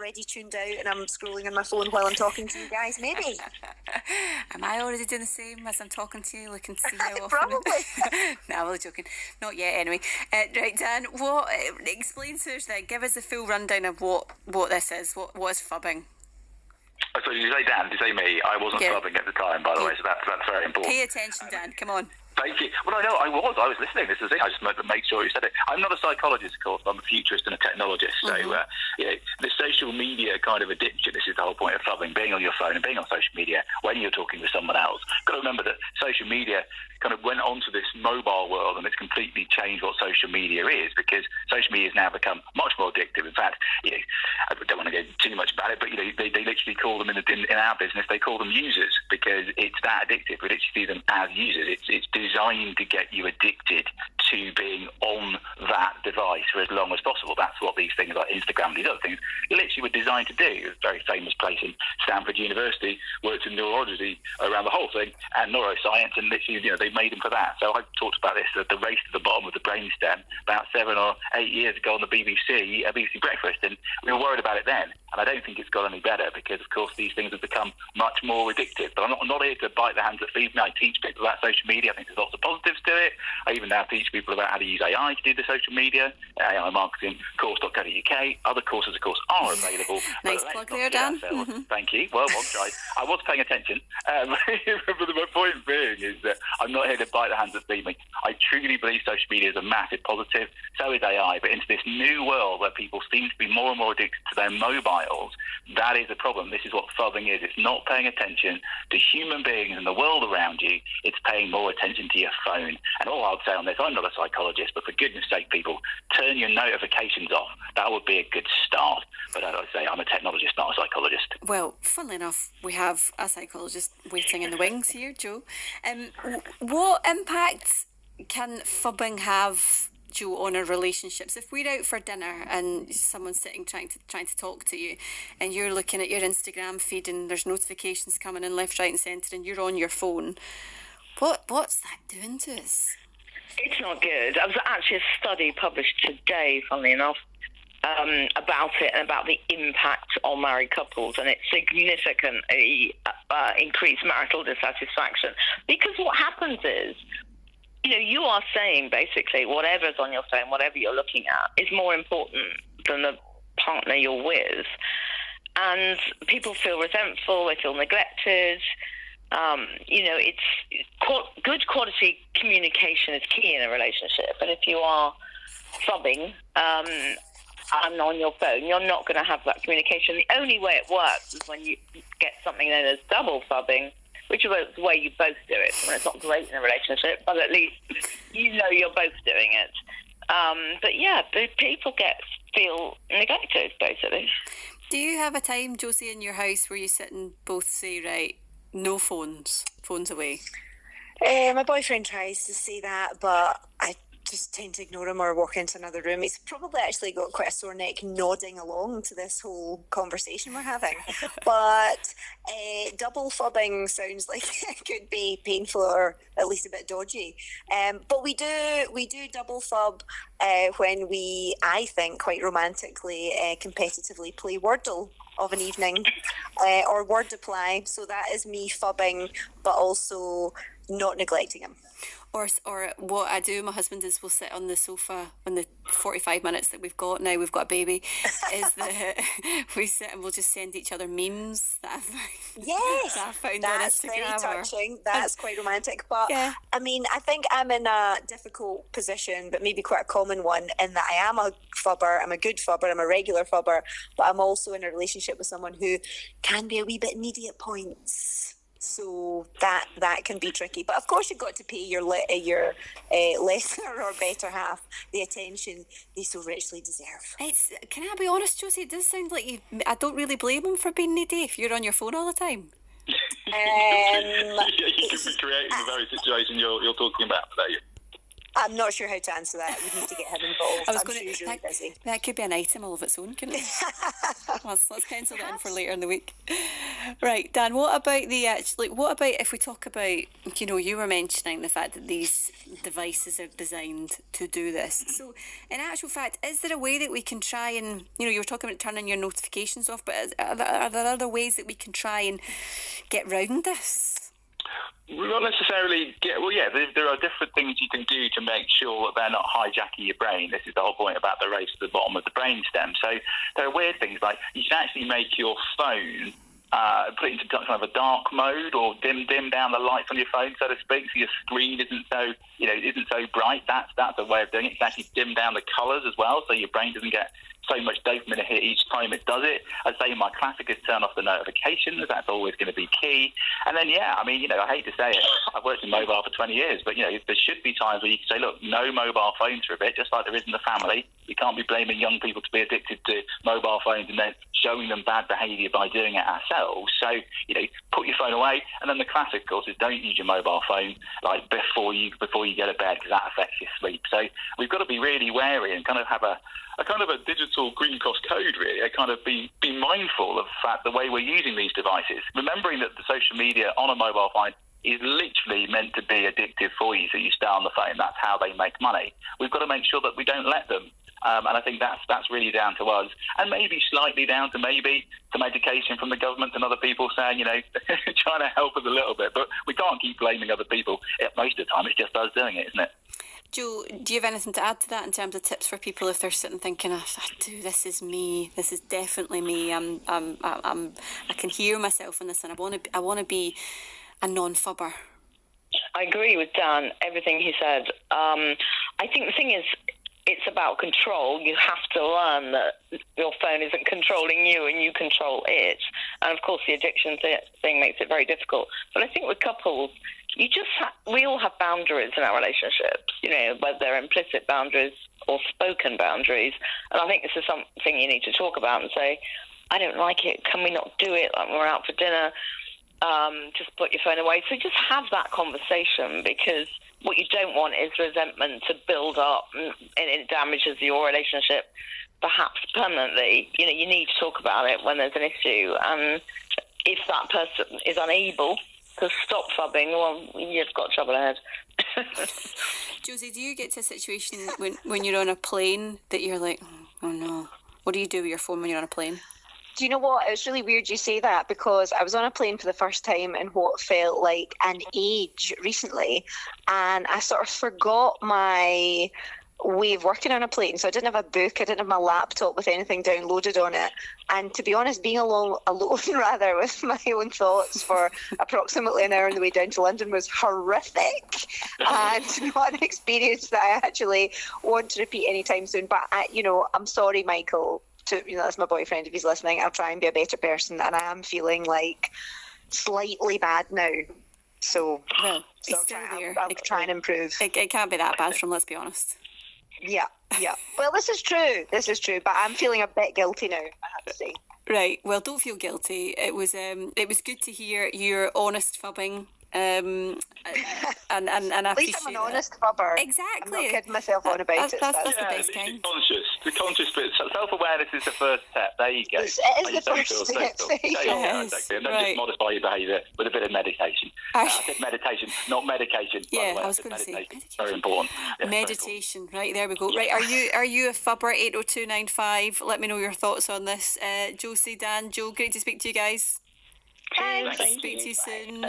already tuned out and I'm scrolling on my phone while I'm talking to you guys? Maybe. Am I already doing the same as I'm talking to you, looking to see how often? Probably. No, I'm only joking. Not yet, anyway. Right, Dan, explain to us then, give us a full rundown of what this is. What is phubbing? So did you say Dan? Did you say me? I wasn't phubbing at the time, by the way, so that's very important. Pay attention, Dan. Come on. Thank you. Well, I know I was listening. This is the thing. I just wanted to make sure you said it. I'm not a psychologist, of course. I'm a futurist and a technologist. So, the social media kind of addiction. This is the whole point of phubbing: being on your phone and being on social media when you're talking with someone else. Got to remember that social media kind of went onto this mobile world, and it's completely changed what social media is, because social media has now become much more addictive. In fact, I don't want to go too much about it, but they literally call them in our business, they call them users, because it's that addictive. We literally see them as users. It's designed to get you addicted to being on that device for as long as possible. That's what these things like Instagram and these other things literally were designed to do. It was a very famous place in Stanford University, worked in neurology around the whole thing and neuroscience, and literally, they made them for that. So I talked about this at the race to the bottom of the brainstem about 7 or 8 years ago on the BBC Breakfast, and we were worried about it then. And I don't think it's got any better, because, of course, these things have become much more addictive. But I'm not here to bite the hands that feed me. I teach people about social media. I think there's lots of positives to it. I even now teach people about how to use AI to do the social media. AI marketing course.co.uk. Other courses, of course, are available. Nice plug there, Dan. Thank you. Well, one try. I was paying attention. But my point being is that I'm not here to bite the hands that feed me. I truly believe social media is a massive positive. So is AI. But into this new world where people seem to be more and more addicted to their mobiles, that is a problem. This is what phubbing is. It's not paying attention to human beings and the world around you. It's paying more attention to your phone. And all I'd say on this, I'm not a psychologist, but for goodness sake, people, turn your notifications off. That would be a good start. But as I say, I'm a technologist, not a psychologist. Well, funnily enough, we have a psychologist waiting in the wings here, Joe. What impact can phubbing have, Joe, on our relationships? If we're out for dinner and someone's sitting trying to talk to you, and you're looking at your Instagram feed and there's notifications coming in left, right, and centre, and you're on your phone, what's that doing to us? It's not good. There was actually a study published today, funnily enough, about it and about the impact on married couples, and it significantly increased marital dissatisfaction. Because what happens is, you are saying basically whatever's on your phone, whatever you're looking at, is more important than the partner you're with. And people feel resentful, they feel neglected. Good quality communication is key in a relationship. And if you are phubbing and on your phone, you're not going to have that communication. The only way it works is when you get something known as double phubbing, which is the way you both do it. I mean, it's not great in a relationship, but at least you're both doing it. People feel neglected, basically. Do you have a time, Josie, in your house where you sit and both say, right, no phones away? My boyfriend tries to say that, but I just tend to ignore him or walk into another room. He's probably actually got quite a sore neck nodding along to this whole conversation we're having. But double phubbing sounds like it could be painful or at least a bit dodgy. But we do double phub when we, I think, quite romantically, competitively play Wordle of an evening or word apply. So that is me phubbing, but also not neglecting him. Or what I do, my husband, is we'll sit on the sofa on the 45 minutes that we've got now, we've got a baby, is that we sit and we'll just send each other memes that I found that's on Instagram. Very touching. That's quite romantic. But yeah. I mean, I think I'm in a difficult position, but maybe quite a common one, in that I am a phubber, I'm a good phubber, I'm a regular phubber, but I'm also in a relationship with someone who can be a wee bit needy at points. So that can be tricky. But of course you've got to pay your lesser or better half the attention they so richly deserve. Can I be honest, Josie? It does sound like I don't really blame him for being needy if you're on your phone all the time. You could be creating the very situation you're talking about today. I'm not sure how to answer that. We need to get him involved. Really busy. That could be an item all of its own, couldn't it? Let's pencil that in for later in the week. Right, Dan. What about what about if we talk about? You were mentioning the fact that these devices are designed to do this. So, in actual fact, is there a way that we can try and you were talking about turning your notifications off, but are there other ways that we can try and get round this? Not necessarily. There are different things you can do to make sure that they're not hijacking your brain. This is the whole point about the race to the bottom of the brainstem. So there are weird things like you can actually make your phone put it into kind of a dark mode or dim down the lights on your phone, so to speak, so your screen isn't so bright. That's a way of doing it. You can actually dim down the colours as well, so your brain doesn't get so much dopamine hit each time it does it. I'd say my classic is turn off the notifications. That's always going to be key. And then, I hate to say it, I've worked in mobile for 20 years, but, there should be times where you can say, look, no mobile phones for a bit, just like there is in the family. You can't be blaming young people to be addicted to mobile phones and then showing them bad behaviour by doing it ourselves. So, put your phone away. And then the classic, of course, is don't use your mobile phone like before you go to bed, because that affects your sleep. So we've got to be really wary and kind of have a kind of a digital green cross code, really. I kind of be mindful of the fact the way we're using these devices, remembering that the social media on a mobile phone is literally meant to be addictive for you, so you stay on the phone. That's how they make money. We've got to make sure that we don't let them. And I think that's really down to us, and maybe slightly down to maybe some education from the government and other people saying, trying to help us a little bit. But we can't keep blaming other people. Most of the time, it's just us doing it, isn't it? Joe, do you have anything to add to that in terms of tips for people if they're sitting thinking, this is me, this is definitely me. I can hear myself in this, and I want to be a non-phubber. I agree with Dan, everything he said. I think the thing is, it's about control. You have to learn that your phone isn't controlling you and you control it. And of course, the addiction thing makes it very difficult. But I think with couples, we all have boundaries in our relationships, whether they're implicit boundaries or spoken boundaries. And I think this is something you need to talk about and say, I don't like it. Can we not do it? Like when we're out for dinner, just put your phone away. So just have that conversation, because what you don't want is resentment to build up and it damages your relationship perhaps permanently. You need to talk about it when there's an issue. And if that person is unable to stop phubbing, well, you've got trouble ahead. Josie, do you get to a situation when you're on a plane that you're like, oh no, what do you do with your phone when you're on a plane? Do you know what? It's really weird you say that, because I was on a plane for the first time in what felt like an age recently, and I sort of forgot my way of working on a plane. So I didn't have a book, I didn't have my laptop with anything downloaded on it. And to be honest, being alone rather with my own thoughts for approximately an hour on the way down to London was horrific, and not an experience that I actually want to repeat anytime soon. But I'm sorry, Michael. That's my boyfriend, if he's listening. I'll try and be a better person, and I am feeling like slightly bad now. So, he's still there. I'll try and improve. It can't be that bad, let's be honest. Yeah. Well, this is true, but I'm feeling a bit guilty now, I have to say. Right. Well, don't feel guilty. It was good to hear your honest phubbing. And at least I'm an honest phubber. Exactly. I'm not kidding myself on about it. That's the best kind. The conscious bit. Self-awareness is the first step. There you go. It is the first step. Exactly. And then just modify your behaviour with a bit of meditation. I said meditation, not medication. Yeah, I was going to say meditation. Very important. Yeah, meditation. Right, there we go. Right, are you a phubber? 80295. Let me know your thoughts on this. Josie, Dan, Joe, great to speak to you guys. Thanks. Speak to you soon.